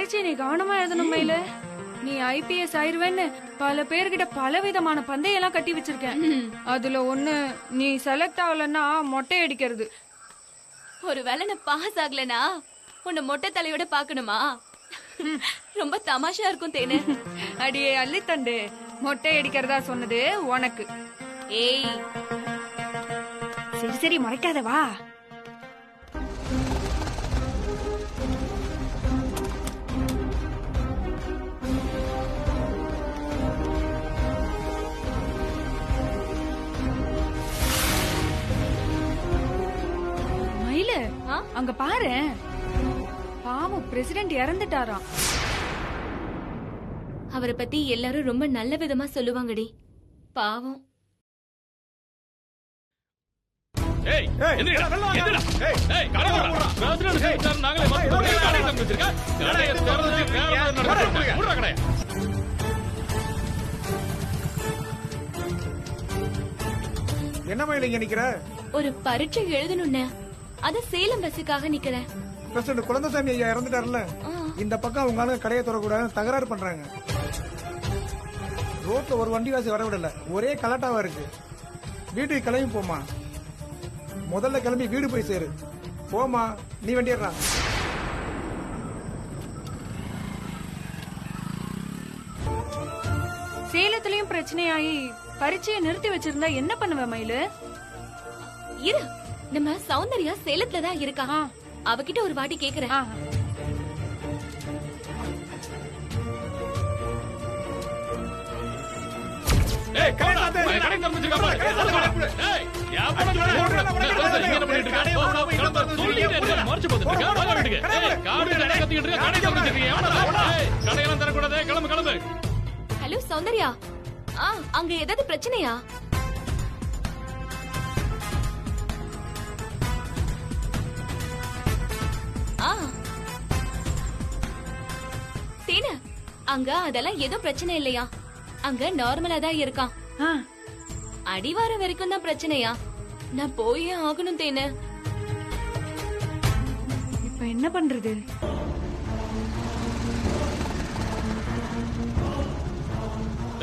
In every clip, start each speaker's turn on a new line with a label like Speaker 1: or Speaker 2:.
Speaker 1: பரீட்சை நீ கவனமா எழுதணும் மயிலு. நீ IPS ஆயிருவேன்னு பல பேர்கிட்ட பல விதமான பந்தயெல்லாம் கட்டி வச்சிருக்கேன். அதுல ஒண்ணு நீ செலக்ட் ஆகலன்னா மொட்டை அடிக்கிறது.
Speaker 2: ஒருவேளை நான் பாஸ் ஆகலனா உன்னை மொட்டை தலையோட பாக்கணுமா? ரொம்ப தமாஷா இருக்கும் தேனு.
Speaker 1: அடியே அள்ளித்தண்டு, மொட்டை அடிக்கிறதா சொன்னது உனக்கு.
Speaker 2: ஏய்
Speaker 1: சரி சரி மறைக்காத வா. மயிலு அங்க பாரு, பாவம் பிரசிடென்ட் இறந்துட்டாராம்.
Speaker 2: அவரை பத்தி எல்லாரும் ரொம்ப நல்ல விதமா சொல்லுவாங்கடி. பாவம்.
Speaker 3: ஏய் எந்திரடா எந்திரடா. ஏய் கடவுளா பிரசிடென்ட் செஞ்சார். நாங்களே வந்து கடை தம்பிச்சிருக்கா. கடையை திறந்து வேலை நடக்குது. மூடுற கடைய.
Speaker 4: என்ன மயில இங்க நிக்கிற?
Speaker 2: ஒரு பரீட்சை எழுதணும்னு அத சேலம் பஸ்ஸுக்காக நிக்கிறேன்.
Speaker 4: பிரசிடென்ட் குழந்தைசாமி ஐயா இறந்துட்டாருல, இந்த பக்கம் அவங்க ஆளுங்க கடையை திறக்கூடாது தகராறு பண்றாங்க. ரோட்ல ஒரு வண்டி வாசி வர விடல, ஒரே கலாட்டாவா இருக்கு. வீட்டுக்கு கிளம்பி போமா. முதல்ல கிளம்பி வீடு போய் சேரு. போமா, நீ வண்டிடுறா.
Speaker 1: சேலத்திலயும் பிரச்சனையாயி பரீட்சையை நிறுத்தி வச்சிருந்தா என்ன பண்ணுவ மயிலு?
Speaker 2: இரு, நம்ம சௌந்தர்யா சேலத்துல தான் இருக்கா. அவகிட்ட ஒரு வாட்டி கேக்குறேன்.
Speaker 3: ஏய் கடை தம்பிச்சிருக்கா பாரு. ஏய் யாப்பட என்ன பண்ணிட்டு இருக்க? சொல்லிட்டே இருக்க. மறைச்சு பார்த்துட்டு இருக்க. வாங்க வீட்டுக்கு. ஏய் காடு கடை கத்திட்டு இருக்க. கடை தம்பிச்சிருக்கீங்க. எவனடா? ஏய் கடையெல்லாம் தரக்கூடாது. கிளம்பு கிளம்பு.
Speaker 2: ஹலோ சௌந்தர்யா, அங்க ஏதாவது பிரச்சனையா? தேனு, அங்க அதெல்லாம் எதுவும் பிரச்சனை இல்லையா? அங்க நார்மலா தான் இருக்கான். அடிவாரம் வரைக்கும் தான் பிரச்சனையா? நான் போயே ஆகணும் தேனு.
Speaker 1: இப்ப என்ன பண்றது?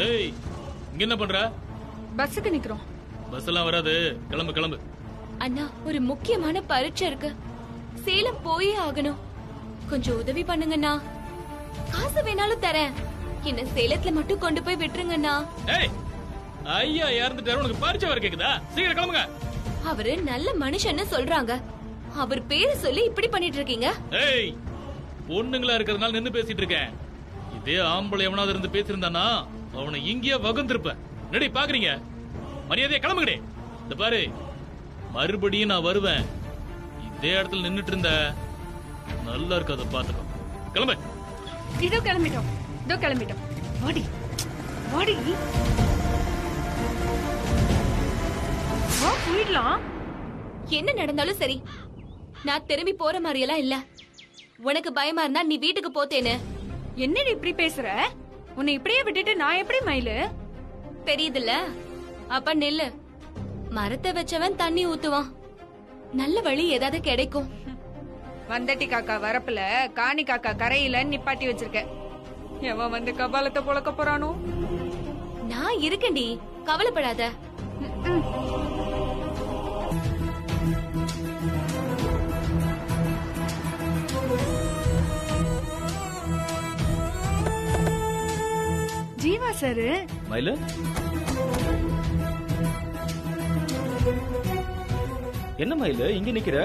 Speaker 3: ஏய் இங்க என்ன பண்ற?
Speaker 1: பஸ்ஸுக்கு நிக்கிறோம்.
Speaker 3: பஸ் எல்லாம் வராது. கிளம்பு கிளம்பு.
Speaker 2: அண்ணா, ஒரு முக்கியமான பரீட்சை இருக்கு. சேலம் போயே ஆகணும். கொஞ்சம் உதவி பண்ணுங்கண்ணா. காசு வேணாலும் தரேன். என்ன சேலத்துல மட்டும் கொண்டு போய் விட்டுருங்கண்ணா.
Speaker 3: ஏய் ஐயா இறந்துட்டாரு. உனக்கு பரிச்சை வர கேக்குதா? சீக்கிரம் கிளம்புங்க.
Speaker 2: அவரு நல்ல மனுஷன்னு சொல்றாங்க. அவர் பேரு சொல்லி இப்படி பண்ணிட்டு இருக்கீங்க.
Speaker 3: ஏய் பொண்ணுங்களா இருக்கிறதுனால நின்னு பேசிட்டு இருக்கேன். இதே ஆம்பளை எவனாவது இருந்து பேசிருந்தானா அவனை இங்கேயே வகுந்திருப்பேன். நடி பாக்குறீங்க? மரியாதையா கிளம்புங்கடே. இந்த பாரு, மறுபடியும் நான் வருவேன். இதே இடத்துல நின்னுட்டு இருந்த நல்லா இருக்காத பாத்துக்கோ. கிளம்பு.
Speaker 1: இதோ கிளம்பிட்டோம், இதோ கிளம்பிட்டோம். வாடி வாடி வா போயிடலாம்.
Speaker 2: என்ன நடந்தாலும் சரி, நான் திரும்பி போற மாதிரியெல்லாம் இல்ல. உனக்கு பயமா இருந்தா நீ வீட்டுக்கு போத்தேன்னு.
Speaker 1: என்னடி இப்படி பேசுற? உன்னை இப்படியே விட்டுட்டு நான் எப்படி மயிலு?
Speaker 2: தெரியுதுல்ல? அப்ப நெல்லு. மரத்தை வச்சவன் தண்ணி ஊத்துவான். நல்ல வழி ஏதாவது கிடைக்கும்.
Speaker 1: வந்தட்டி காக்கா வரப்புல காணி காக்கா கரையில நிப்பாட்டி வச்சிருக்க. எவன் வந்து கபாலத்தை பொழக்க போறானோ?
Speaker 2: நான் இருக்கேன்டி, கவலைப்படாத.
Speaker 1: ஜீவா சார்.
Speaker 3: மயிலு
Speaker 5: என்ன மயிலு இங்க நிக்கிற?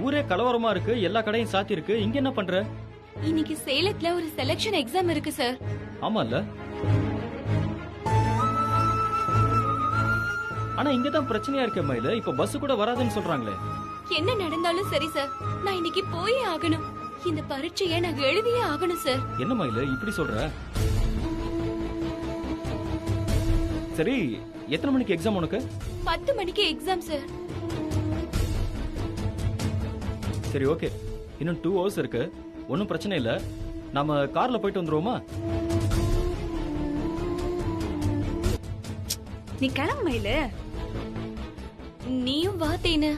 Speaker 5: ஊரே கலவரமா இருக்கு, எல்லா கடையும் சாத்தி இருக்கு. இங்க என்ன பண்ற?
Speaker 2: இன்னைக்கு சேலத்துல ஒரு செலக்ஷன் எக்ஸாம் இருக்கு சார்.
Speaker 5: ஆமால, ஆனா இங்கதான் பிரச்சனையா இருக்கே மயிலு. இப்ப பஸ் கூட வராதுன்னு சொல்றாங்களே.
Speaker 2: என்ன நடந்தாலும் சரி சார், நான் இன்னைக்கு போயே ஆகணும். இந்த பரீட்சையை நான் எழுதியே ஆகணும் சார்.
Speaker 5: என்ன மயிலு இப்படி சொல்ற? சரி, எத்தனை மணிக்கு எக்ஸாம் உனக்கு?
Speaker 2: 10 மணிக்கு எக்ஸாம் சார்.
Speaker 5: சரி ஓகே, இன்னும் 2 hours இருக்கு. ஒன்னும் பிரச்சனை இல்ல. நாம கார்ல போயிட்டு வந்துருவோமா?
Speaker 1: நீ கிளம்பு மயிலு.
Speaker 2: நீயும் வா தேனு.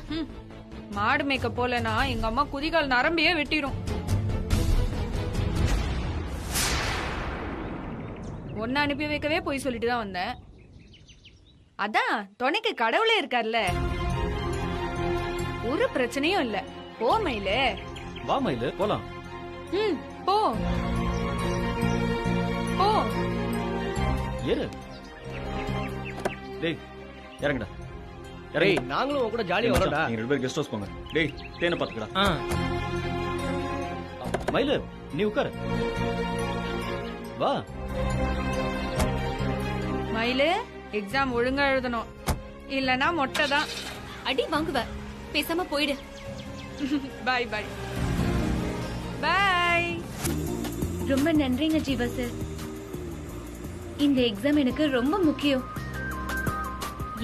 Speaker 1: மாடு மேய்க்க போலனா எங்க அம்மா குதிகால் நரம்பியே வெட்டிடும். ஒன்னு அனுப்பி வைக்கவே போய் சொல்லிட்டு தான் வந்தேன். அதான் துணைக்கு கடவுளே இருக்கார்ல, ஒரு பிரச்சனையும் இல்ல. போ மயிலு.
Speaker 5: வா மயிலு போலாம்.
Speaker 1: ம், போ போ.
Speaker 5: ஏறு. டேய் இறங்குடா.
Speaker 6: டேய் நாங்களும் உன் கூட ஜாலியா வரோம்டா.
Speaker 5: நீங்க 2 பேரும் கெஸ்ட் ஹவுஸ் போங்க. டேய் தேனை பாத்துக்கடா.
Speaker 6: ஆ
Speaker 5: மயிலு நீ உட்காரு. வா.
Speaker 1: மயிலு, எக்ஸாம் ஒழுங்கா எழுதணும், இல்லனா மொட்டை தான்.
Speaker 2: அடி வாங்குவ, பேசாம போயிடு.
Speaker 1: பாய் பாய் பாய்.
Speaker 2: ரொம்ப நன்றிங்க ஜீவா சார். இந்த எக்ஸாம் எனக்கு ரொம்ப முக்கியம்.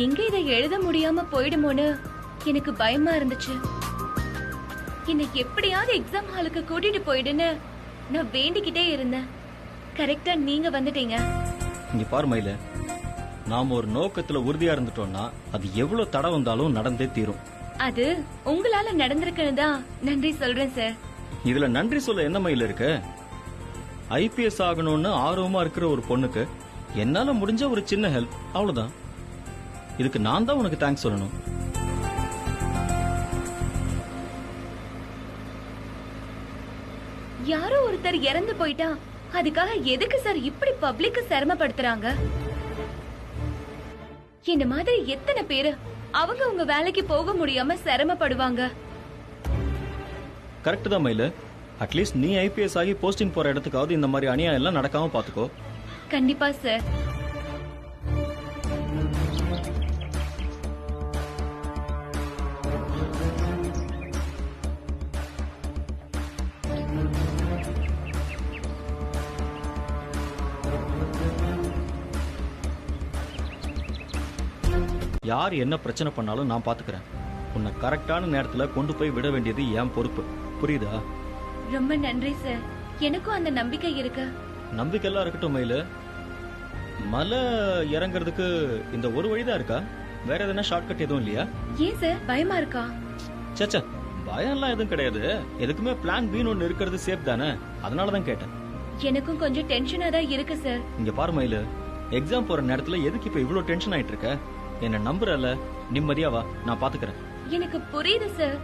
Speaker 2: எங்க இதை எழுத முடியாம போயிடுமோன்னு எனக்கு பயமா இருந்துச்சு. என்னை எப்படியாவது எக்ஸாம் ஹாலுக்கு கூட்டிட்டு போயிடுன்னு நான் வேண்டிக்கிட்டே இருந்தேன். கரெக்டா நீங்க வந்துட்டீங்க.
Speaker 5: இங்க பாரு மயிலு, நாம ஒரு நோக்கத்துல உறுதியா இருந்துட்டோம்னா அது எவ்வளவு தடை வந்தாலும் நடந்தே தீரும்.
Speaker 2: அது உங்களால நடந்திருக்குன்னு தான் நன்றி சொல்றேன் சார்.
Speaker 5: இதுல நன்றி சொல்ல என்ன மயில இருக்கு? ஐபிஎஸ் ஆகணும்னு ஆர்வமா இருக்கிற ஒரு பொண்ணுக்கு என்னால முடிஞ்ச ஒரு சின்ன ஹெல்ப், அவ்வளவுதான். இதுக்கு நான் தான் உனக்கு தேங்க்ஸ் சொல்லணும்.
Speaker 2: யாரோ ஒருத்தர் இறந்து போயிட்டா அதுக்காக எதுக்கு சார் இப்படி பப்ளிக்க சிரமப்படுத்துறாங்க? இந்த மாதிரி எத்தனை பேரு அவங்க உங்க வேலைக்கு போக முடியாம சிரமப்படுவாங்க.
Speaker 5: கரெக்ட் தான் மயில. அட்லீஸ்ட் நீ ஐபிஎஸ் ஆகி போஸ்டிங் போற இடத்துக்காவது இந்த மாதிரி அநியாயம் எல்லாம் நடக்காம பாத்துக்கோ.
Speaker 2: கண்டிப்பா சார்.
Speaker 5: யார் என்ன பிரச்சனை பண்ணாலும் நான் பாத்துக்கிறேன். உன்னை கரெக்டான நேரத்துல கொண்டு போய் விட வேண்டியது என் பொறுப்பு. புரியுதா?
Speaker 2: ரொம்ப நன்றி சார். எனக்கும் அந்த நம்பிக்கை இருக்கு.
Speaker 5: நம்பிக்கை எல்லாம் இருக்கட்டும் மயில. மலை இறங்குறதுக்கு இந்த ஒரு வழிதான் இருக்கா? வேற எதனா ஷார்ட்கட் எதுவும் இல்லையா?
Speaker 2: ஏன் சார் பயமா இருக்கா?
Speaker 5: சச்சா, பயம் எல்லாம் எதுவும் கிடையாது. எதுக்குமே பிளான் பி ஒன்னு இருக்கிறது சேஃப் தானே, அதனாலதான் கேட்டேன்.
Speaker 2: எனக்கும் கொஞ்சம் டென்ஷனா தான் இருக்கு சார்.
Speaker 5: இங்க பாரு மயிலு, எக்ஸாம் போற நேரத்துல எதுக்கு இப்ப இவ்வளவு டென்ஷன் ஆயிட்டு இருக்க? என்ன நம்புறல, நிம்மதியா வா, நான் பாத்துக்கிறேன்.
Speaker 2: எனக்கு புரியுது சார்,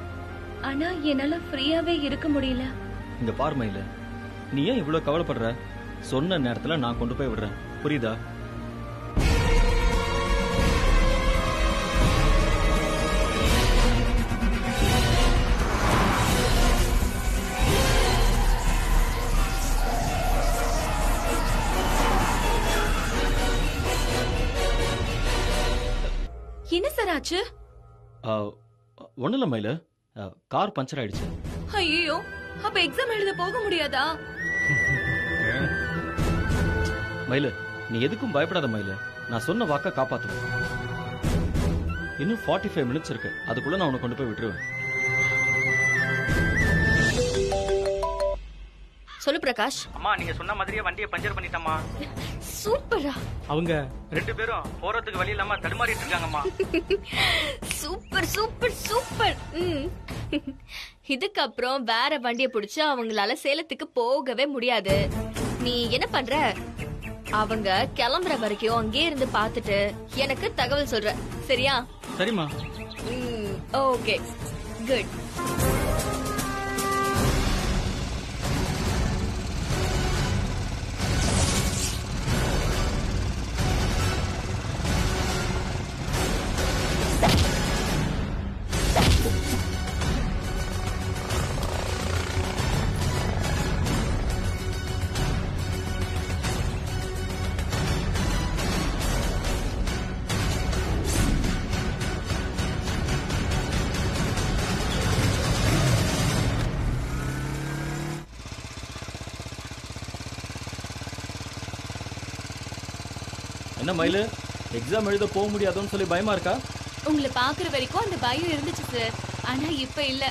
Speaker 2: ஆனா என்னால ஃப்ரீயாவே இருக்க முடியல.
Speaker 5: இங்க பாரு மயிலு, நீ ஏன் இவ்வளவு கவலைப்படுற? சொன்ன நேரத்துல நான் கொண்டு போய் விடுறேன். புரியுதா?
Speaker 2: என்ன சார் ஆச்சு?
Speaker 5: ஒண்ணு இல்ல மயிலு, கார் பஞ்சர் ஆயிடுச்சு.
Speaker 2: ஐயோ, அப்ப எக்ஸாம் எழுத போக முடியாதா?
Speaker 5: மயிலு, நீ எதுக்கும் பயப்படாத மயிலு. நான் சொன்ன வாக்க காப்பாத்துவேன். இன்னும் 45 மினிட்ஸ் இருக்கு, அதுக்குள்ள நான் உன்னை கொண்டு போய் விட்டுருவேன்.
Speaker 2: சொல்லு பிரகாஷ்.
Speaker 6: அம்மா நீங்க சொன்ன மாதிரியே வண்டியை பஞ்சர் பண்ணிட்டம்மா.
Speaker 2: சூப்பரா.
Speaker 6: அவங்க 2 பேரும் போறதுக்கு வழி இல்லாம தடுமாறிட்டு இருக்காங்கம்மா.
Speaker 2: Super super super. இதுக்கப்புறம் வேற வண்டியை பிடிச்சு அவங்களால சேலத்துக்கு போகவே முடியாது. நீ என்ன பண்ற? அவங்க கிளம்புற வரைக்கும் அங்கே இருந்து பார்த்துட்டு எனக்கு தகவல் சொல்ற, சரியா?
Speaker 6: சரிம்மா.
Speaker 2: Okay, good.
Speaker 5: என்ன மயிலு, எக்ஸாம் எழுத போக முடியாதுன்னு சொல்லி பயமா இருக்கா?
Speaker 2: உங்களை பாக்குற வரைக்கும் அந்த பயம் இருந்துச்சு சார், ஆனா இப்ப இல்ல.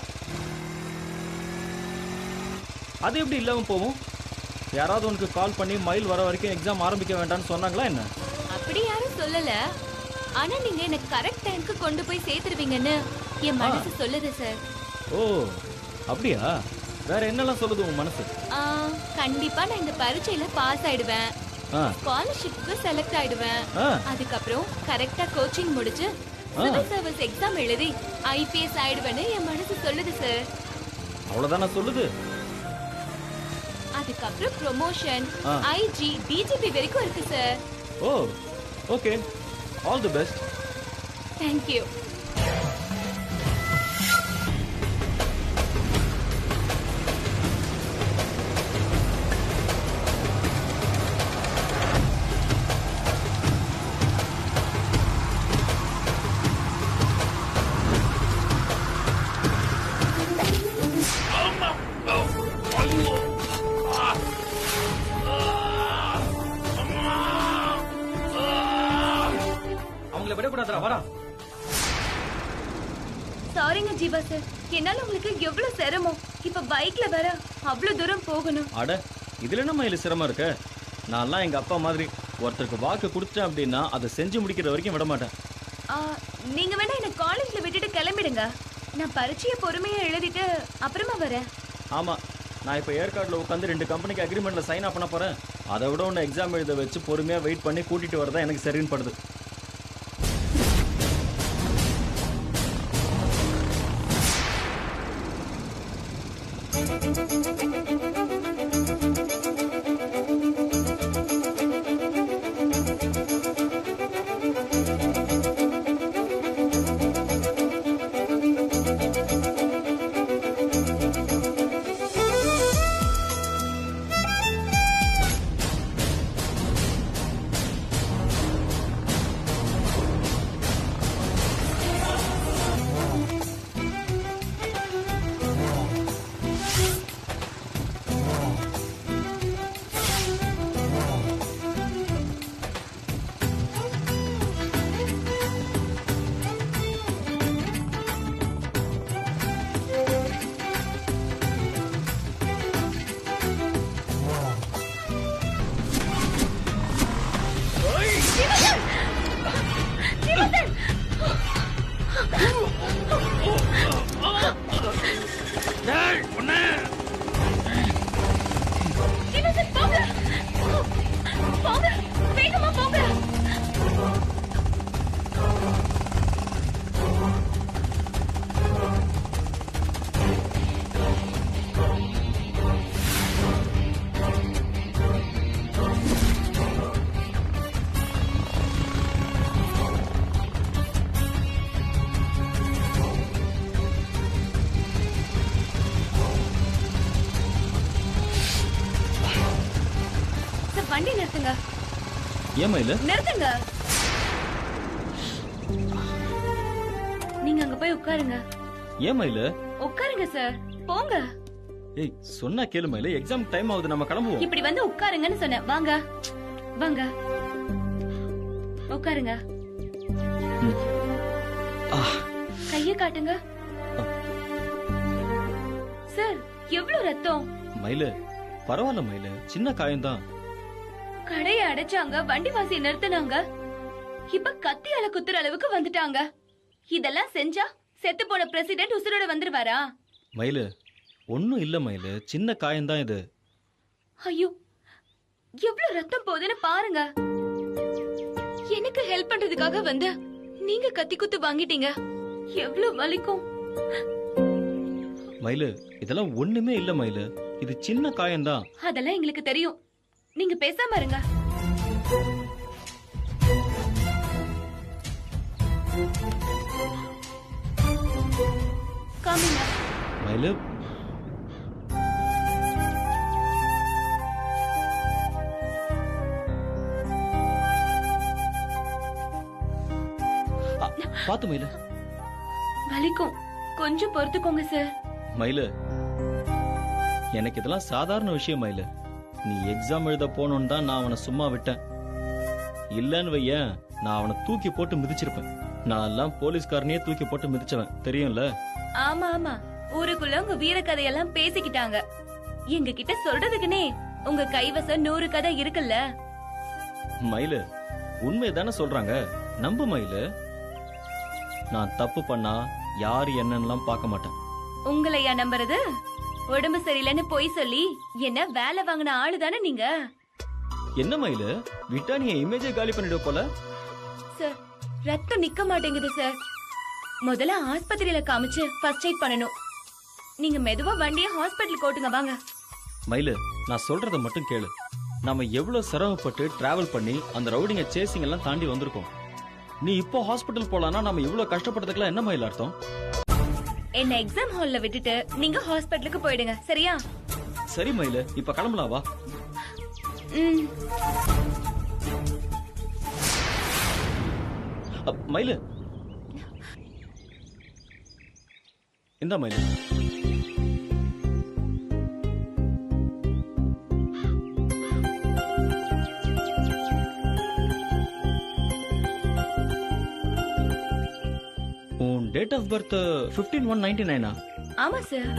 Speaker 5: அது எப்படி இல்லாம போகும்? யாராவது உனக்கு கால் பண்ணி மயில் வர வரைக்கும் எக்ஸாம் ஆரம்பிக்க வேண்டாம்னு சொன்னாங்களா என்ன?
Speaker 2: அப்படி யாரும் சொல்லல. ஆனா நீங்க என்ன கரெக்ட் டைம்க்கு கொண்டு போய் சேர்த்துருவீங்கன்னு என் மனசு சொல்லுது சார்.
Speaker 5: ஓ அப்படியா? வேற என்னெல்லாம் சொல்லுது உன் மனசு?
Speaker 2: கண்டிப்பா நான் இந்த பரீட்சையில பாஸ் ஆயிடுவேன், ஸ்காலர்ஷிப்க்கு செலக்ட் ஆயிடுவேன், அதுக்கப்புறம் கரெக்டா கோச்சிங் முடிச்சு சிவில் சர்வீஸ் எக்ஸாம் எழுதி ஐபிஎஸ் ஆயிடுவேன்னு என் மனசு சொல்லுது சார்.
Speaker 5: அவ்வளவுதானா சொல்லுது?
Speaker 2: அதுக்கப்புறம் ப்ரொமோஷன், ஐஜி, டிஜிபி வரைக்கும் இருக்கு sir.
Speaker 5: Oh okay, all the best.
Speaker 2: Thank you.
Speaker 6: அவங்கள விடக்கூடாதுடா, வாடா.
Speaker 2: சாரிங்க ஜீவா சார், என்னால உங்களுக்கு எவ்வளவு சிரமம். இப்ப பைக்ல வர அவ்வளவு தூரம் போகணும்.
Speaker 5: அட இதுல என்ன மயில சிரமம் இருக்கு? நான்லாம் எங்க அப்பா மாதிரி ஒருத்தருக்கு வாக்கு கொடுத்தேன் அப்படின்னா அதை செஞ்சு முடிக்கிற வரைக்கும் விட மாட்டேன்.
Speaker 2: நீங்க வேணா என்ன காலேஜ்ல விட்டுட்டு கிளம்பிடுங்க. நான் பரீட்சையை பொறுமையா எழுதிட்டு அப்புறமா வரேன்.
Speaker 5: ஆமா, நான் இப்போ ஏற்காடுல உட்காந்து 2 கம்பெனிக்கு அக்ரிமெண்ட்ல சைன் பண்ண போறேன். அதை விட ஒன்று எக்ஸாம் எழுத வச்சு பொறுமையா வெயிட் பண்ணி கூட்டிட்டு வரதான் எனக்கு சரின்னு படுது.
Speaker 2: வண்டி நிறுத்துங்க.
Speaker 5: ஏன் மயில?
Speaker 2: நிறுத்துங்க. நீங்க அங்க போய் உட்காருங்க.
Speaker 5: ஏன் மயில?
Speaker 2: உட்காருங்க சார், போங்க.
Speaker 5: ஏய் சொன்னா கேளு மயில, எக்ஸாம் டைம் ஆகுது, நம்ம கிளம்புவோம்.
Speaker 2: இப்படி வந்து உட்காருங்கன்னு சொன்னேன். வாங்க வாங்க உட்காருங்க. கைய காட்டுங்க சார். எவ்வளவு ரத்தம்?
Speaker 5: மயில பரவாயில்ல மயில, சின்ன காயம்தான்.
Speaker 2: கடையை அடைச்சாங்க, வண்டி வாசியை நிறுத்தினாங்க, இப்ப கத்தியால குத்துற அளவுக்கு வந்துட்டாங்க. இதெல்லாம் செஞ்சா செத்து போன பிரசிடென்ட் உசுரோட வந்துருவாரா?
Speaker 5: மயில ஒன்னும் இல்ல மயில, சின்ன காயம்தான் இது.
Speaker 2: ஐயோ, எவ்வளவு ரத்தம் போகுதுன்னு பாருங்க. எனக்கு ஹெல்ப் பண்றதுக்காக வந்து நீங்க கத்தி குத்து வாங்கிட்டீங்க. எவ்வளவு வலிக்கும்.
Speaker 5: மயில இதெல்லாம் ஒண்ணுமே இல்ல மயில, இது சின்ன காயம்தான்.
Speaker 2: அதெல்லாம் எங்களுக்கு தெரியும், நீங்க பேசாம இருங்க. காமிங்க
Speaker 5: மயில. பாத்து மயில.
Speaker 2: வலிக்கும், கொஞ்சம் பொறுத்துக்கோங்க சார்.
Speaker 5: மயில எனக்கு இதெல்லாம் சாதாரண விஷயம் மயில. நீ எக்ஸாம் எழுத போனோன்னு தான் நான் அவனை சும்மா விட்டேன். இல்லன்னு வையேன், நான் அவனை தூக்கி போட்டு மிதிச்சிருப்பேன். நான் எல்லாம் போலீஸ்காரனையே தூக்கி போட்டு மிதிச்சவன், தெரியும்ல?
Speaker 2: ஆமா ஆமா, ஊருக்குள்ள உங்க வீர கதையெல்லாம் பேசிக்கிட்டாங்க. எங்க கிட்ட சொல்றதுக்குனே உங்க கைவசம் 100 கதை இருக்குல்ல.
Speaker 5: மயில உண்மைதானே சொல்றாங்க. நம்பு மயிலு, நான் தப்பு பண்ணா யாரு என்னன்னுலாம் பார்க்க மாட்டேன்.
Speaker 2: உங்களையா நம்புறது? உடம்பு சரியில்லைன்னு போய் சொல்லி என்ன வேலை வாங்கின ஆளு தானே நீங்க?
Speaker 5: என்ன மயிலு, விட்டா நீ இமேஜை காலி பண்ணிடுவ போல.
Speaker 2: சார், ரத்தம் நிக்க மாட்டேங்குது சார். முதல்ல ஆஸ்பத்திரியில காமிச்சு ஃபர்ஸ்ட் எய்ட் பண்ணணும். நீங்க மெதுவா வண்டியை ஹாஸ்பிட்டலுக்கு ஓட்டுங்க வாங்க.
Speaker 5: மயிலு, நான் சொல்றத மட்டும் கேளு. நம்ம எவ்வளவு சிரமப்பட்டு டிராவல் பண்ணி அந்த ரவுடிங்க சேசிங் எல்லாம் தாண்டி வந்திருக்கோம். நீ இப்போ ஹாஸ்பிட்டல் போலானா நம்ம இவ்வளவு கஷ்டப்பட்டதுக்கெல்லாம் என்ன மயில் அர்த்தம்?
Speaker 2: என்ன எக்ஸாம் ஹால்ல விட்டுட்டு நீங்க ஹாஸ்பிட்டலுக்கு போயிடுங்க, சரியா?
Speaker 5: சரி மயிலு, இப்ப கிளம்பலாம் வா. மயிலு, இந்த மயிலு. உன் டேட் ஆஃப் பர்த் 15/1/99.
Speaker 2: ஆமா சார்.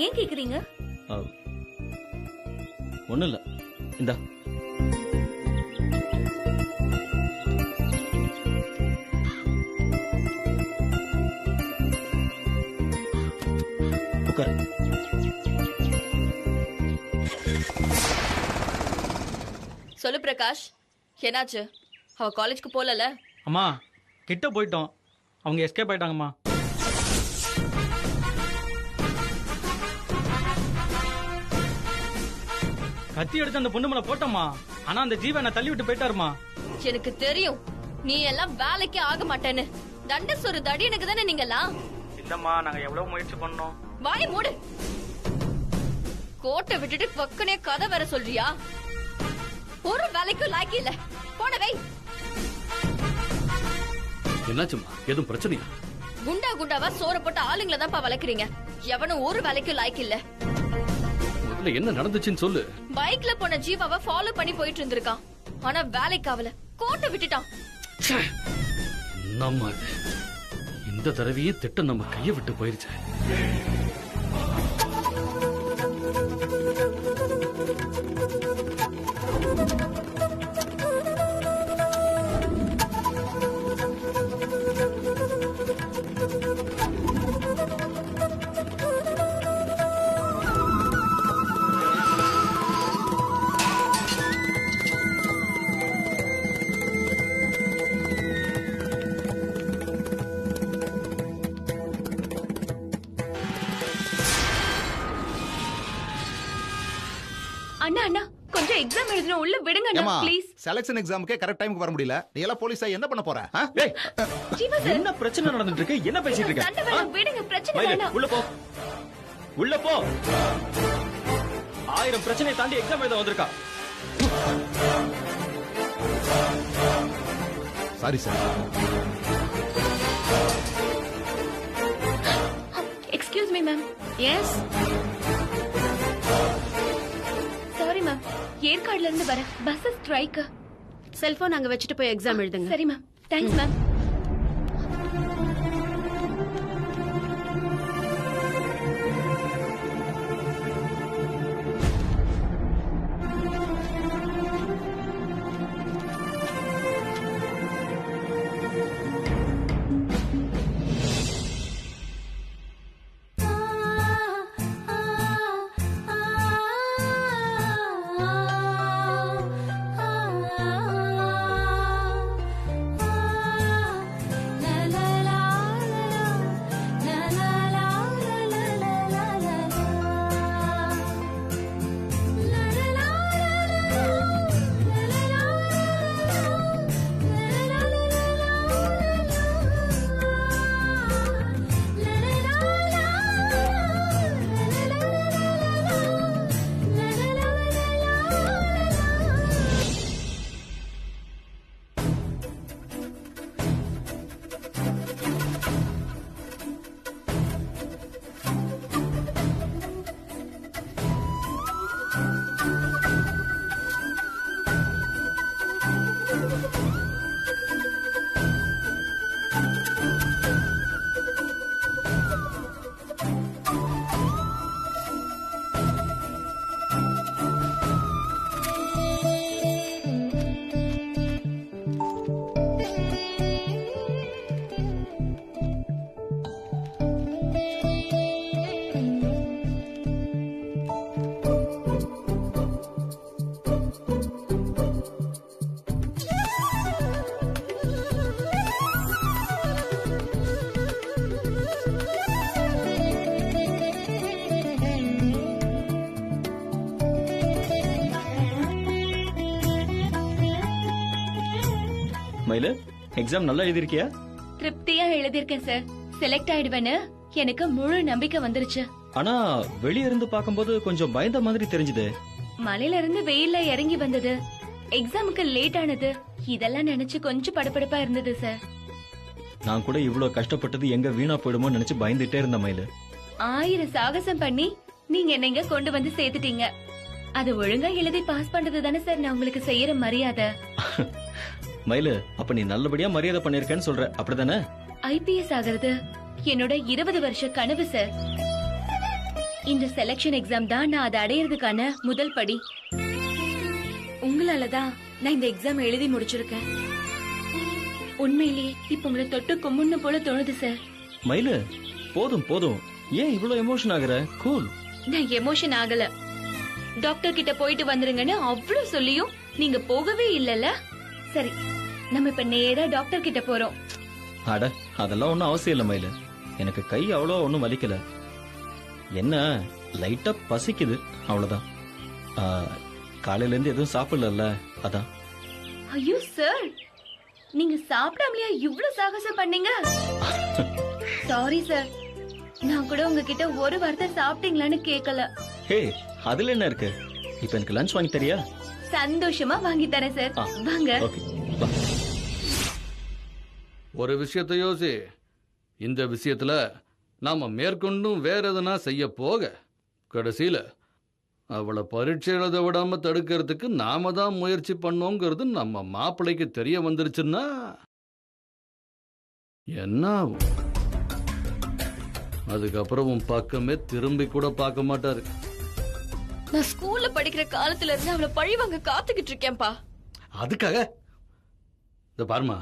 Speaker 2: ஏன் கேக்குறீங்க?
Speaker 5: ஒண்ணும் இல்ல, இந்த உட்கார்.
Speaker 7: சொல்லு பிரகாஷ், என்னாச்சு? அவ காலேஜ்க்கு போலல?
Speaker 6: அம்மா கிட்ட போயிட்டோம், அவங்க எஸ்கேப் ஆயிட்டாங்கம்மா. கத்தி எடுத்து அந்த பொண்ணு மேல போட்டோம்மா. ஆனா அந்த ஜீவன் என்ன தள்ளி விட்டு போயிட்டாருமா.
Speaker 7: எனக்கு தெரியும் நீ எல்லாம் வேலைக்கே ஆக மாட்டேன்னு. தண்ட சொரு தடி எனக்கு தானே நீங்கலாம்.
Speaker 6: இல்லம்மா, நாங்க எவ்வளவு முயற்சி பண்ணோம்.
Speaker 7: வாய மூடு. கோட்டை விட்டுட்டு பக்கனே கதை வேற சொல்றியா? ஒரு வேலைக்கும் லாக்கி இல்ல. போனவை.
Speaker 3: என்னாச்சுமா, எதுவும் பிரச்சனையா?
Speaker 7: குண்டா குண்டாவா சோற போட்டு ஆளுங்களை தான்ப்பா வளர்க்குறீங்க. எவனும் ஒரு வேலைக்கும் லாக்கி இல்ல.
Speaker 3: முதல்ல என்ன நடந்துச்சுன்னு சொல்லு.
Speaker 7: பைக்ல போன ஜீவாவை ஃபாலோ பண்ணி போயிட்டு இருந்திருக்கான். ஆனா வேலைக்கு ஆகல, கோட்டை விட்டுட்டான்.
Speaker 3: நம்ம இந்த தடவையே திட்டம் நம்ம கையை விட்டு போயிருச்சு.
Speaker 2: அண்ணா அண்ணா, கொஞ்சம் எக்ஸாம் எழுதணும், உள்ள விடுங்க அண்ணா ப்ளீஸ்.
Speaker 8: செலக்ஷன் எக்ஸாமுக்கே கரெக்ட் டைமுக்கு வர முடியல. நீ எல்லாம் போலீஸா என்ன பண்ண போற?
Speaker 5: ஏய்,
Speaker 2: ஜீவா சார்,
Speaker 5: என்ன பிரச்சனை நடந்துட்டு இருக்கு? என்ன பேசிட்டு இருக்க?
Speaker 2: சண்டை வேணாம், விடுங்க, பிரச்சனை
Speaker 5: மயிலு,
Speaker 2: வேணாம்.
Speaker 5: உள்ள போ, உள்ள போ. 1000 பிரச்சனையை தாண்டி எக்ஸாம் எழுத வந்திருக்கா.
Speaker 8: Sorry sir.
Speaker 2: Excuse me ma'am. Yes, sorry ma'am, ஏற்காடுல இருந்து வர பஸ் ஸ்ட்ரைக்.
Speaker 9: செல்போன் அங்க வச்சுட்டு போய் எக்ஸாம் எழுதுங்க.
Speaker 2: சரி மேம், தேங்க்ஸ் மேம்.
Speaker 5: மயிலு எக்ஸாம் நல்லா எழுதிருக்கியா?
Speaker 2: திருப்தியா எழுதியிருக்கேன் சார். செலக்ட் ஆயிடுவேன்னு எனக்கு முழு நம்பிக்கை வந்துருச்சு.
Speaker 5: ஆனா வெளிய இருந்து பாக்கும்போது கொஞ்சம் பயந்த மாதிரி தெரிஞ்சுது.
Speaker 2: மலையில இருந்து வெயில்ல இறங்கி வந்தது, எக்ஸாமுக்கு லேட் ஆனது, இதெல்லாம் நினைச்சு கொஞ்சம் படபடப்பா இருந்தது சார்.
Speaker 5: நான் கூட இவ்வளவு கஷ்டப்பட்டது எங்க வீணா போயிடுமோ நினைச்சு பயந்துட்டே இருந்த மயிலு.
Speaker 2: 1000 சாகசம் பண்ணி நீங்க என்னங்க கொண்டு வந்து சேர்த்துட்டீங்க. அது ஒழுங்கா எழுதி பாஸ் பண்றது தானே சார் நான் உங்களுக்கு செய்யற மரியாதை.
Speaker 5: மயிலு, அப்ப நீ நல்லபடியா மரியாதை பண்ணிருக்கேன்னு சொல்ற, அப்படிதானே?
Speaker 2: ஐபிஎஸ் ஆகிறது என்னோட 20 வருஷ கனவு சார். இந்த செலக்ஷன் எக்ஸாம் தான் நான் அதை அடையிறதுக்கான முதல் படி. உங்களாலதான் நான் இந்த எக்ஸாம் எழுதி முடிச்சிருக்கேன். உண்மையிலேயே இப்ப உங்களை தொட்டு கும்பிடணும் போல தோணுது சார்.
Speaker 5: மயிலு, போதும் போதும், ஏன் இவ்வளவு எமோஷன் ஆகுற? கூல்.
Speaker 2: நான் எமோஷன் ஆகல. டாக்டர் கிட்ட போயிட்டு வந்துருங்கன்னு அவ்வளவு சொல்லியும் நீங்க போகவே இல்லல. சரி, நம்ம இப்ப நேரா டாக்டர் கிட்ட போறோம்.
Speaker 5: அட, அதெல்லாம் ஒண்ணும் அவசியம் இல்ல மயிலு. எனக்கு கை அவ்வளோ ஒண்ணும் வலிக்கல. என்ன லைட்டா பசிக்குது, அவ்வளவுதான். காலையில இருந்து எதுவும் சாப்பிடல, அதான்.
Speaker 2: ஐயோ சார், நீங்க சாப்பிடாமலையா இவ்வளவு சாகசம் பண்ணீங்க? சாரி சார், நான் கூட உங்ககிட்ட ஒரு வார்த்தை சாப்பிட்டீங்களான்னு கேட்கல.
Speaker 5: ஹே, அதுல என்ன இருக்கு? இப்ப எனக்கு லஞ்ச் வாங்கி தரியா?
Speaker 2: சந்தோஷமா வாங்கி தரேன் சார். வாங்க.
Speaker 5: ஓகே, வா.
Speaker 10: ஒரு விஷயத்தை யோசி. இந்த விஷயத்துல நாம மேற்கொண்டும் வேற எதனா செய்ய போக கடைசியில அவளை பரீட்சை எழுத விடாம தடுக்கிறதுக்கு நாம தான் முயற்சி பண்ணோங்கிறது நம்ம மாப்பிள்ளைக்கு தெரிய வந்துருச்சுன்னா என்ன ஆகும்? அதுக்கப்புறம் உன் பக்கமே திரும்பி கூட பார்க்க மாட்டாரு.
Speaker 7: நான் ஸ்கூல்ல படிக்கிற காலத்துல இருந்து அவளை பழிவாங்க காத்துக்கிட்டு இருக்கேன்பா.
Speaker 10: அதுக்காக இந்த பாருமா,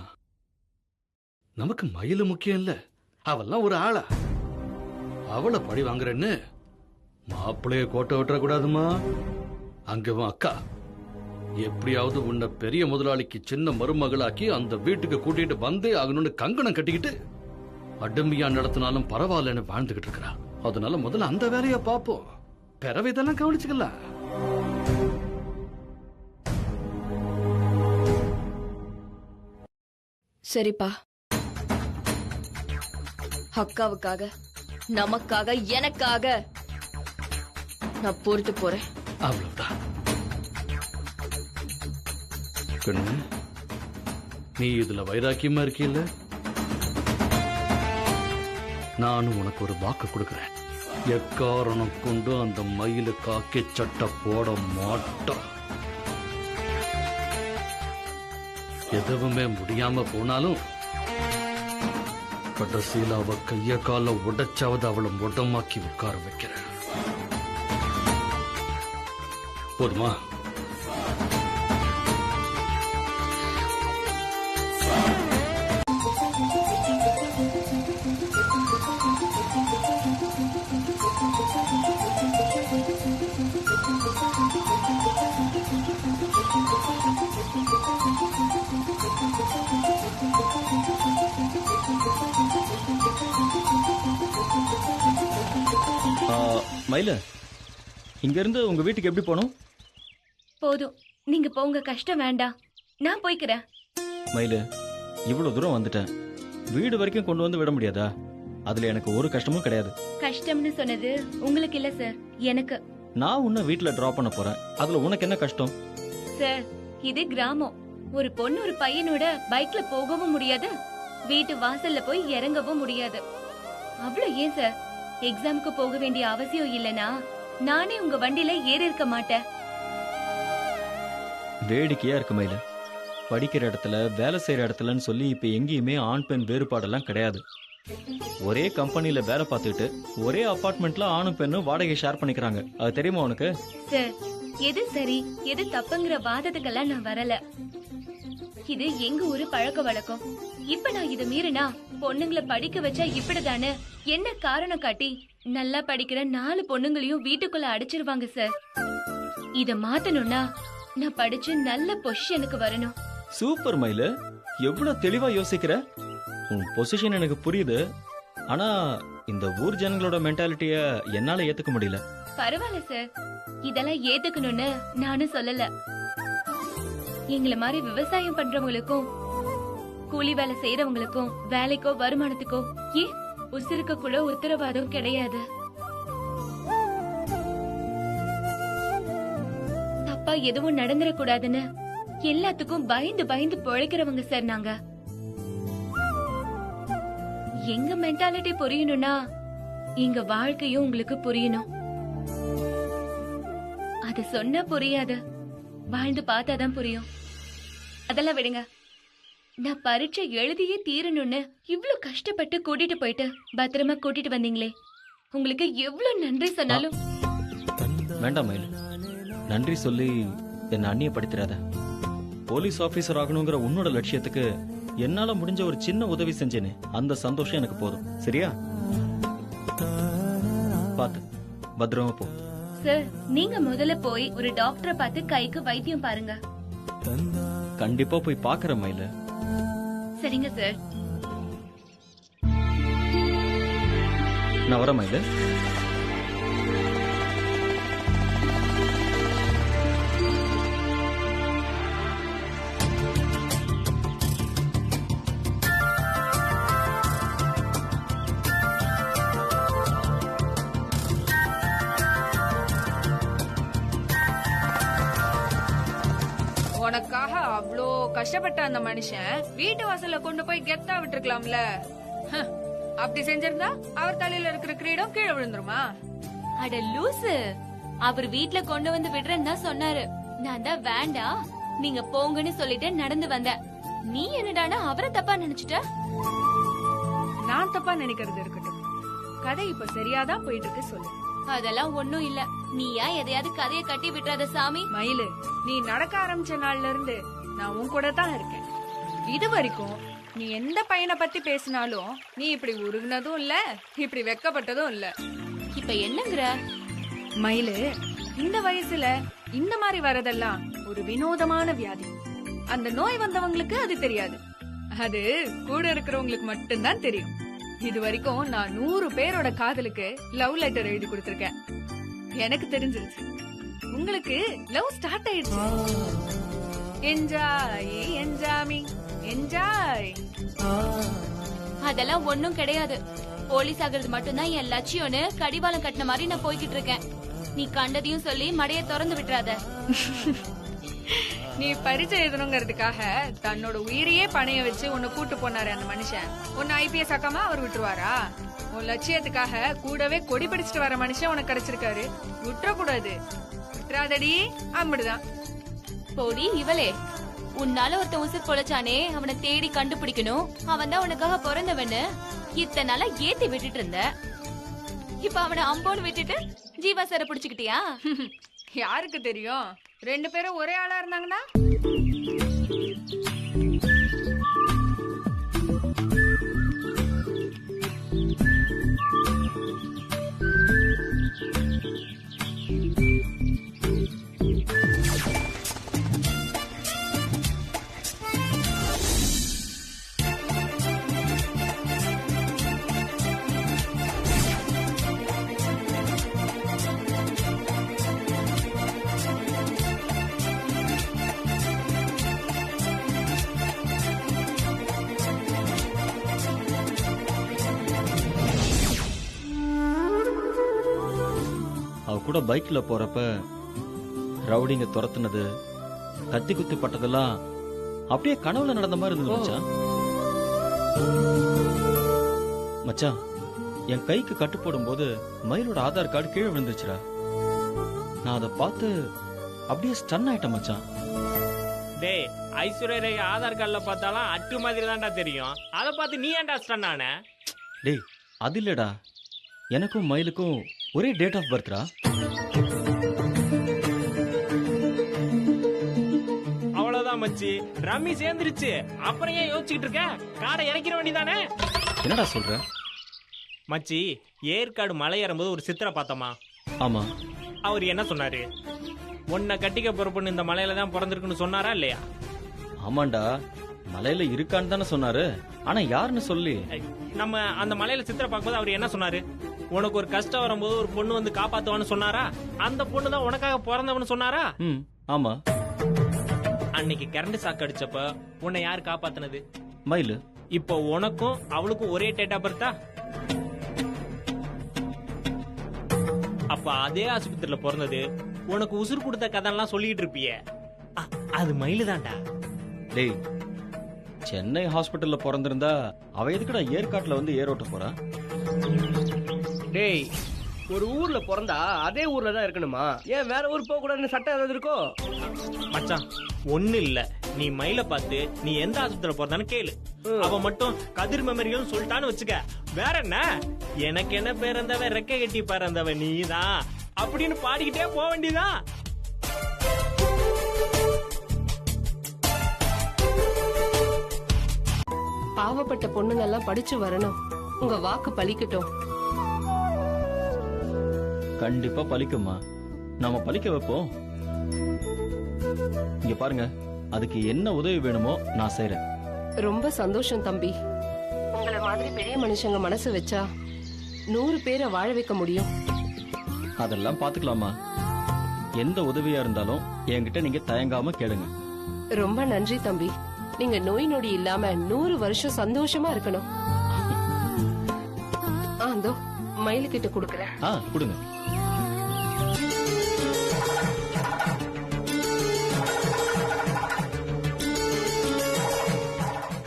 Speaker 10: நமக்கு மயிலு முக்கியம் இல்ல, அவெல்லாம் ஒரு ஆளா. அவளை பழி வாங்குறேன்னு மாப்பிள்ளைய கோட்டை விட்டுற கூடாதுமா. அங்கவும் அக்கா எப்படியாவது உன்னை பெரிய முதலாளிக்கு சின்ன மருமகளாக்கி அந்த வீட்டுக்கு கூட்டிட்டு வந்தே ஆகணும்னு கங்கணம் கட்டிக்கிட்டு அடம்பியா நடத்தினாலும் பரவாயில்லன்னு வாழ்ந்துகிட்டு இருக்கிறா. அதனால முதல்ல அந்த வேலைய பாப்போம், பிறவை இதெல்லாம் கவனிச்சுக்கலாம்.
Speaker 7: சரிப்பா, அக்காவுக்காக, நமக்காக, எனக்காக நான் பொறுத்து போறேன்.
Speaker 10: அவ்வளவுதான். கண்ணு, நீ இதுல வைராக்கியமா இருக்கீல்ல? நானும் உனக்கு ஒரு வாக்கு கொடுக்கிறேன். எக்காரணம் கொண்டு அந்த மயிலு காக்கி சட்டை போட மாட்டோம். எதுவுமே முடியாம போனாலும் கடைசியில் அவ கைய கால உடைச்சாவது அவளை முடமாக்கி உட்கார வைக்கிறேன். போதுமா?
Speaker 5: மயில, இங்க இருந்து உங்க வீட்டுக்கு எப்படி போகணும்?
Speaker 2: போதும், நீங்க போங்க, கஷ்டம் வேண்டாம், நான் போய்க்கிறேன்.
Speaker 5: மயில, இவ்வளவு தூரம் வந்துட்டேன், வீடு வரைக்கும் கொண்டு வந்து விட முடியாதா? அதுல எனக்கு ஒரு கஷ்டமும் கிடையாது.
Speaker 2: கஷ்டம்னு சொன்னது உங்களுக்கு இல்ல சார், எனக்கு.
Speaker 5: நான் உன்னை வீட்டுல டிராப் பண்ண போறேன், அதுல உனக்கு என்ன கஷ்டம்?
Speaker 2: சார், இது கிராமம். ஒரு பொண்ணு ஒரு பையனோட பைக்ல போகவும் முடியாது, வீட்டு வாசல்ல போய் இறங்கவும் முடியாது. அவ்வளவு ஏன் சார், எக்ஸாமுக்கு போக வேண்டிய அவசியம் இல்லனா நானே உங்க வண்டியில ஏறி இருக்க மாட்டேன்.
Speaker 5: வேடிக்கையா இருக்கு மயில. படிக்கிற இடத்துல, வேலை செய்யற இடத்துலன்னு சொல்லி இப்ப எங்கேயுமே ஆண் பெண் வேறுபாடெல்லாம் கிடையாது. ஒரே கம்பெனில வேலை பார்த்துட்டு ஒரே அபார்ட்மெண்ட்ல ஆணும் பெண்ணும் வாடகை ஷேர் பண்ணிக்கிறாங்க. அது தெரியுமா உனக்கு?
Speaker 2: சார், எது சரி எது தப்புங்கிற வாதத்துக்கெல்லாம் நான் வரல. இது எங்க ஊரு பழக்க வழக்கம். இப்ப நான் இதை மீறினா பொண்ணுங்களை படிக்க வச்சா இப்படிதானே என்ன காரணம் காட்டி நல்லா படிக்கிற 4 பொண்ணுங்களையும் வீட்டுக்குள்ள அடைச்சிருவாங்க சார். இத மாத்தணும்னா நான் படிச்சு நல்ல பொசிஷனுக்கு வரணும்.
Speaker 5: சூப்பர் மயில, எவ்வளவு தெளிவா யோசிக்கிற. உன் பொசிஷன் எனக்கு புரியுது, ஆனா இந்த ஊர் ஜனங்களோட மென்டாலிட்டிய என்னால ஏத்துக்க முடியல.
Speaker 2: பரவாயில்ல சார், இதெல்லாம் ஏத்துக்கணும்னு நானும் சொல்லல. எங்களை மாதிரி விவசாயம் பண்றவங்களுக்கும் கூலி வேலை செய்யறவங்களுக்கும் வேலைக்கோ வருமானத்துக்கோ ஏன் உசிருக்கு கூட உத்தரவாதம் கிடையாது. தப்பா எதுவும் நடந்துடக்கூடாதுன்னு எல்லாத்துக்கும் பயந்து பயந்து பொழைக்கிறவங்க சார் நாங்க. எங்க மென்டாலிட்டி புரியணும்னா எங்க வாழ்க்கையும் உங்களுக்கு புரியணும். அது சொன்னா புரியாது, வாழ்ந்து பார்த்தாதான் புரியும். அதெல்லாம் விடுங்க. நான் பரீட்சை எழுதியே தீரணும்னு இவ்ளோ கஷ்டப்பட்டு கூட்டிட்டு போயிட்டு பத்திரமா கூட்டிட்டு வந்தீங்களே, உங்களுக்கு எவ்வளவு நன்றி சொன்னாலும்.
Speaker 5: வேண்டாம் மயில், நன்றி சொல்லி என்ன அந்நியப்படுத்திடாத. போலீஸ் ஆபீசர் ஆகணுங்கிற உன்னோட லட்சியத்துக்கு என்னால முடிஞ்ச ஒரு சின்ன உதவி செஞ்சேனே, அந்த சந்தோஷம் எனக்கு போதும். சரியா? பாத்து பத்திரமா போ.
Speaker 2: சார், நீங்க முதல்ல போய் ஒரு டாக்டரை பார்த்து கைக்கு வைத்தியம் பாருங்க.
Speaker 5: கண்டிப்பா போய் பாக்குற மயில.
Speaker 2: சரிங்க சார்.
Speaker 5: நான் வரேன் மயில.
Speaker 1: உனக்காக அவ்ளோ கஷ்டப்பட்ட அந்த மனுஷன் வீட்டு வாசல்ல கொண்டு போய் கெத்தா விட்டுருக்கலாம்ல. அப்படி செஞ்சிருந்தா அவர் தலையில இருக்கிற கிரீடம் கீழே விழுந்துருமா?
Speaker 2: அட லூசு, அவர் வீட்ல கொண்டு வந்து விடுறேன்னு தான் சொன்னாரு. நான் தான் வேண்டாம் நீங்க போங்கன்னு சொல்லிட்டு நடந்து வந்தேன். நீ என்னடானா அவரை தப்பா நினைச்சிட்ட?
Speaker 1: நான் தப்பா நினைக்கிறது இருக்கட்டும், கதை இப்ப சரியாதான் போயிட்டு இருக்கு. சொல்லு.
Speaker 2: அதெல்லாம் ஒண்ணும் இல்ல. நீயா எதையாவது கதைய கட்டி விட்டுறாத சாமி.
Speaker 1: மயிலு, நீ நடக்க ஆரம்பிச்ச நாள்ல இருந்து நான் உன் கூட தான் இருக்கேன். இது வரைக்கும் நீ எந்த பையனை பத்தி பேசினாலும் நீ இப்படி உருகுனதும் இல்ல, இப்படி வெக்கப்பட்டதும் இல்ல.
Speaker 2: இப்ப என்னங்கற?
Speaker 1: மயிலு, இந்த வயசுல இந்த மாதிரி வரதெல்லாம் ஒரு வினோதமான வியாதி. அந்த நோய் வந்தவங்களுக்கு அது தெரியாது, அது கூட இருக்கிறவங்களுக்கு மட்டும்தான் தெரியும். இது வரைக்கும் நான் 100 பேரோட காதலுக்கு லவ் லெட்டர் எழுதி கொடுத்திருக்கேன். எனக்கு தெரிஞ்சிருச்சு உங்களுக்கு லவ் ஸ்டார்ட் ஆயிடுச்சு. Enjoy Enjaami enjoy.
Speaker 2: அதெல்லாம் ஒண்ணும் கிடையாது. போலீஸ் ஆகிறது மட்டும்தான் என் லட்சியம்னு கடிவாளம் கட்டின மாதிரி நான் போய்கிட்டு இருக்கேன். நீ கண்டதையும் சொல்லி மடைய திறந்து விட்டுறாத.
Speaker 1: நீ பரீட்சை எழுதணுங்கிறதுக்காக தன்னோட உயிரையே பணைய வச்சு உன்னை கூட்டு போனாரு அந்த மனுஷன். உன்னை IPS ஆக்காம அவர் விட்டுருவாரா? உன் லட்சியத்துக்காக கூடவே கொடி பிடிச்சிட்டு வர மனுஷன் உனக்கு கிடைச்சிருக்காரு, விட்டுறக்கூடாது. விட்டுறாதடி, அம்பிடுதான்.
Speaker 2: போடி இவளே, உன்னால ஒருத்த உசுர் பொழைச்சானே, அவனை தேடி கண்டுபிடிக்கணும். அவன் தான் உனக்காக பிறந்தவன்னு இத்தனை நாளா ஏத்தி விட்டுட்டு இருந்த. இப்ப அவனை அம்போன்னு விட்டுட்டு ஜீவா சார பிடிச்சுக்கிட்டியா?
Speaker 1: யாருக்கு தெரியும், 2 பேரும் ஒரே ஆளா இருந்தாங்கன்னா.
Speaker 5: அவ கூட பைக்ல போறப்ப ரவுடிங்க துரத்துனது, கத்தி குத்தி பட்டதெல்லாம் அப்படியே கனவுல நடந்த மாதிரி இருந்தது மச்சான். மச்சான், என் கைக்கு கட்டு போடும் போது மயிலோட ஆதார் கார்டு கீழே விழுந்துருச்சுடா. நான் அதை பார்த்து அப்படியே ஸ்டன் ஆயிட்டேன் மச்சான்.
Speaker 11: டேய், ஐஸ்வர்யா ஆதார் கார்டுல பார்த்தாலும் அட்டு மாதிரி தான்டா தெரியும். அதை பார்த்து நீ ஏன்டா ஸ்டன் ஆன?
Speaker 5: டேய், அது இல்லடா, எனக்கும் மயிலுக்கும் ஒரே டேட் ஆஃப் பர்த்ரா.
Speaker 11: அவ்வளவுதான் மச்சி, ரம்மி சேர்ந்துருச்சு. அப்புறம் ஏன் யோசிச்சுட்டு இருக்க? காடை இறக்கிற வேண்டியதானே?
Speaker 5: என்னடா சொல்ற?
Speaker 11: மச்சி, ஏற்காடு மலை ஏறும்போது ஒரு சித்திரை பார்த்தோமா?
Speaker 5: ஆமா.
Speaker 11: அவர் என்ன சொன்னாரு? உன்னை கட்டிக்க போற பொண்ணு இந்த மலையில தான் பிறந்திருக்குன்னு சொன்னாரா இல்லையா?
Speaker 5: ஆமாண்டா, மலையில இருக்கான்னு தானே சொன்னாரு. ஆனா யாருன்னு சொல்லி
Speaker 11: நம்ம அந்த மலையில சித்திரை பார்க்கும்போது அவர் என்ன சொன்னாரு? உனக்கு ஒரு கஷ்டம் வரும்போது ஒரு பொண்ணு வந்து காப்பாத்துவான்னு சொன்னாரா? அந்த பொண்ணு தான் உனக்காக பிறந்தவன்னு சொன்னாரா?
Speaker 5: ஆமா.
Speaker 11: அன்னைக்கு கரண்ட் சாக்கு அடிச்சப்ப உன்னை யாரு காப்பாத்துனது?
Speaker 5: மயிலு.
Speaker 11: இப்போ உனக்கும் அவளுக்கும் ஒரே டேட் ஆஃப் பர்த்தா? அப்ப அதே ஆஸ்பத்திரியில பிறந்தது உனக்கு உசுர் கொடுத்த கதையெல்லாம் சொல்லிட்டு இருப்பியே, அது மயிலு தான்டா.
Speaker 5: டேய், சென்னை ஹாஸ்பிட்டல்ல பிறந்திருந்தா அவ எதுக்குடா ஏற்காட்டுல வந்து ஏரோட்ட போறா?
Speaker 12: டேய், ஒரு ஊர்ல பிறந்தா அதே ஊர்ல தான் இருக்கணுமா? ஏன் வேற ஊர் போக கூடாதுன்னு சட்டம் ஏதாவது இருக்கோ?
Speaker 11: மச்சான் ஒண்ணு இல்ல, நீ மயில பார்த்து நீ எந்த ஆஸ்பத்திரியில பிறந்தான்னு கேளு. அவ மட்டும் கதிர் மெமரியும் சொல்லிட்டான்னு வச்சுக்க, வேற என்ன எனக்கு என்ன பிறந்தவ ரெக்கை கட்டி பிறந்தவ நீதான் அப்படின்னு பாடிக்கிட்டே போக வேண்டியதான்.
Speaker 13: பாவப்பட்ட பொண்ணுங்க எல்லாம் படிச்சு வரணும். உங்க வாக்கு பலிக்கட்டும்.
Speaker 5: கண்டிப்பா பலிக்குமா, நாம பலிக்க வைப்போம். இங்க பாருங்க, அதுக்கு என்ன உதவி வேணுமோ நான் செய்றேன்.
Speaker 13: ரொம்ப சந்தோஷம் தம்பி. உங்களை மாதிரி பெரிய மனுஷங்க மனசு வச்சா 100 பேரை வாழ வைக்க முடியும்.
Speaker 5: அதெல்லாம் பாத்துக்கலாமா, எந்த உதவியா இருந்தாலும் என்கிட்ட நீங்க தயங்காம கேளுங்க.
Speaker 13: ரொம்ப நன்றி தம்பி. நீங்க நோய் நொடி இல்லாம 100 வருஷம் சந்தோஷமா இருக்கணும். அதோ மயிலு கிட்ட குடுக்கறேன்.
Speaker 5: கொடுங்க.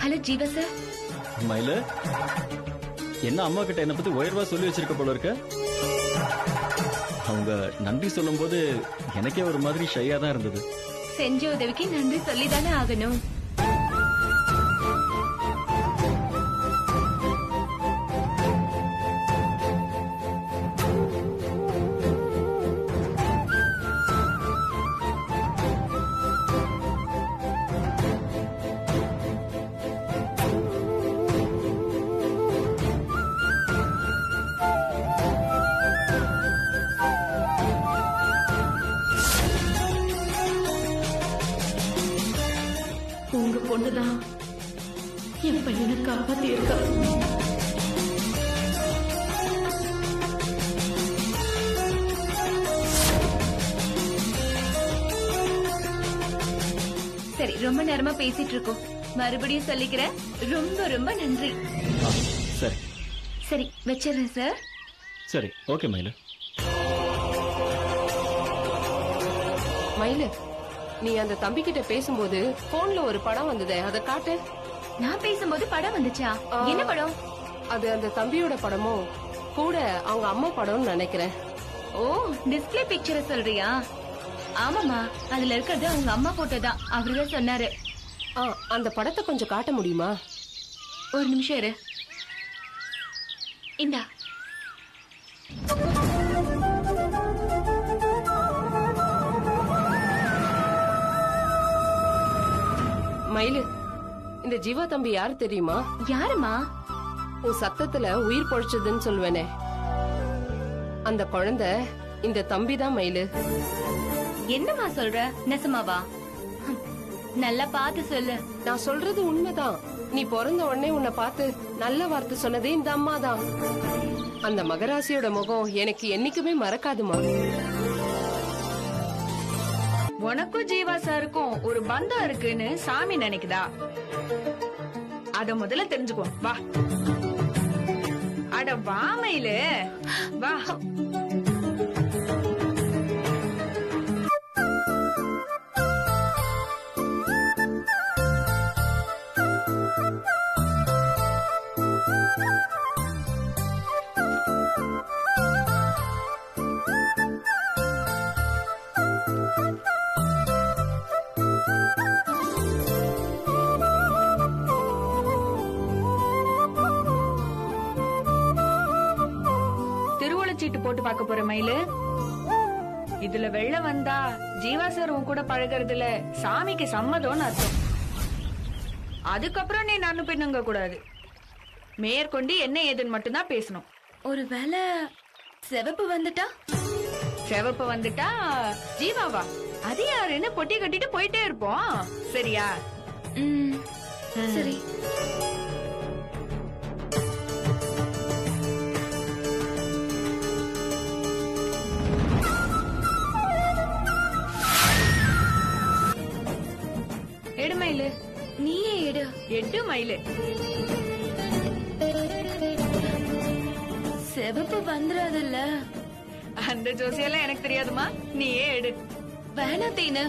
Speaker 2: Hello Jeeva sir.
Speaker 5: மயிலு, என்ன அம்மா கிட்ட என்ன பத்தி உயர்வா சொல்லி வச்சிருக்க போல இருக்க? அவங்க நன்றி சொல்லும் போது எனக்கே ஒரு மாதிரி ஷையா தான் இருந்தது.
Speaker 2: செஞ்ச உதவிக்கு நன்றி சொல்லிதானே ஆகணும்.
Speaker 9: உங்க பொண்ணுதான் என் பையனை காப்பாத்தி இருக்கா.
Speaker 2: சரி, ரொம்ப நேரமா பேசிட்டு இருக்கோம். மறுபடியும் சொல்லிக்கிறேன், ரொம்ப ரொம்ப நன்றி.
Speaker 5: சரி
Speaker 2: சரி, வச்சிடுறேன் சார்.
Speaker 5: சரி, ஓகே மயிலு.
Speaker 13: மயிலு, நீ அந்த தம்பி கிட்ட பேசும்போது போன்ல ஒரு படம் வந்ததே, அதை காட்டு.
Speaker 2: நான் பேசும்போது படம் வந்துச்சா? என்ன படம்?
Speaker 13: அது அந்த தம்பியோட படமோ கூட அவங்க அம்மா படம்னு நினைக்கிறேன்.
Speaker 2: ஓ, டிஸ்ப்ளே பிக்சரை சொல்றியா? ஆமாமா, அதுல இருக்கிறது அவங்க அம்மா போட்டோ தான். அவருதான் சொன்னாரு.
Speaker 13: அந்த படத்தை கொஞ்சம் காட்ட முடியுமா?
Speaker 2: ஒரு நிமிஷம் இரு. இந்தா.
Speaker 13: மயிலு, இந்த ஜீவா தம்பி யாரு தெரியுமா?
Speaker 2: யாருமா?
Speaker 13: உன் சத்தத்துல உயிர் பொழைச்சதுன்னு சொல்லுவேனே, அந்த குழந்தை இந்த தம்பி தான் மயிலு.
Speaker 2: என்னமா சொல்ற? நெசமாவா? நல்லா பார்த்து சொல்லு.
Speaker 13: நான் சொல்றது உண்மைதான். நீ பிறந்த உடனே உன்னை பார்த்து நல்ல வார்த்தை சொன்னதே இந்த அம்மா தான். அந்த மகராசியோட முகம் எனக்கு என்னைக்குமே மறக்காதுமா.
Speaker 1: உனக்கும் ஜீவா சாருக்கும் ஒரு பந்தம் இருக்குன்னு சாமி நினைக்குதா? அத முதல்ல தெரிஞ்சுக்கோ. வா. அட வா மயிலு, வா. சீட்டு போட்டு பார்க்க போற மயிலு. இதுல வெள்ளம் வந்தா ஜீவா சார் உன் கூட பழகிறதுல சாமிக்கு சம்மதம்னு அர்த்தம். அதுக்கப்புறம் நீ நானும் பின்னுங்க கூடாது. மேற்கொண்டு என்ன ஏதுன்னு மட்டும்தான் பேசணும்.
Speaker 2: ஒருவேளை சிவப்பு வந்துட்டா?
Speaker 1: சிவப்பு வந்துட்டா ஜீவாவா? அது யாருன்னு பொட்டி கட்டிட்டு போயிட்டே இருப்போம். சரியா?
Speaker 2: சரி.
Speaker 1: எடு மயிலு.
Speaker 2: நீயே எடு.
Speaker 1: எடு மயிலு.
Speaker 2: சிவப்பு வந்துடாதுல்ல?
Speaker 1: அந்த ஜோசியெல்லாம் எனக்கு தெரியாதுமா, நீயே எடு.
Speaker 2: வேணா தேனு,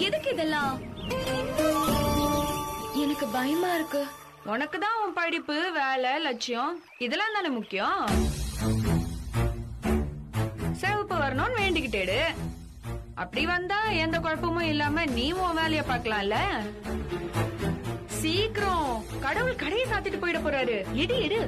Speaker 2: எதுக்கு இதெல்லாம்? எனக்கு பயமா இருக்கு.
Speaker 1: உனக்கு தான் உன் படிப்பு, வேலை, லட்சியம் இதெல்லாம் தானே முக்கியம். சிவப்பு வரணும்னு வேண்டிக்கிட்டேடு. அப்படி வந்தா எந்த குழப்பமும் இல்லாம நீ உன் வேலைய பாக்கலாம்ல. சீக்கிரம், கடவுள் கடையை சாத்திட்டு போயிட போறாரு. இடு இடு.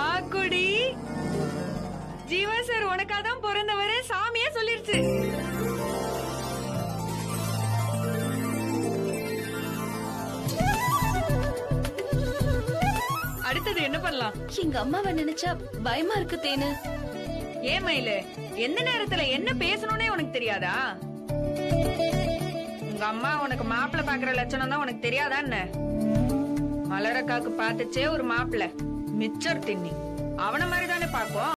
Speaker 1: ஆக்குடி, ஜீவா சார் உனக்காதான் பிறந்தவரு சாமியே சொல்லிருச்சு. அடுத்தது என்ன பண்ணலாம்?
Speaker 2: எங்க அம்மாவை நினைச்சா பயமா இருக்கு தேனு.
Speaker 1: ஏன் மயிலு, எந்த நேரத்துல என்ன பேசணும்னே உனக்கு தெரியாதா? உங்க அம்மா உனக்கு மாப்பிள்ளை பாக்குற லட்சணம் தான் உனக்கு தெரியாதா என்ன? மலரக்காக்கு பாத்துச்சே ஒரு மாப்பிள்ளை, மிச்சர் தின்னி அவன மாதிரி தானே பாக்கும்.